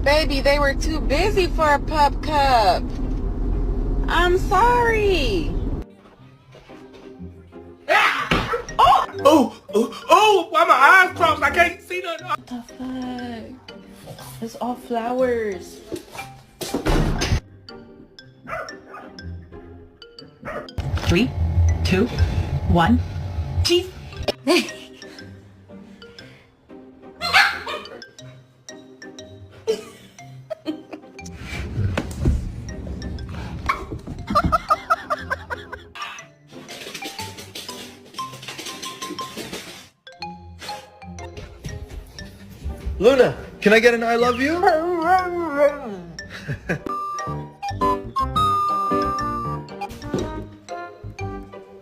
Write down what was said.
Baby, they were too busy for a pup cup. I'm sorry. Oh, why my eyes closed? I can't see nothing. What the fuck? It's all flowers. Three, two, one. Cheese. Luna, can I get an I love you?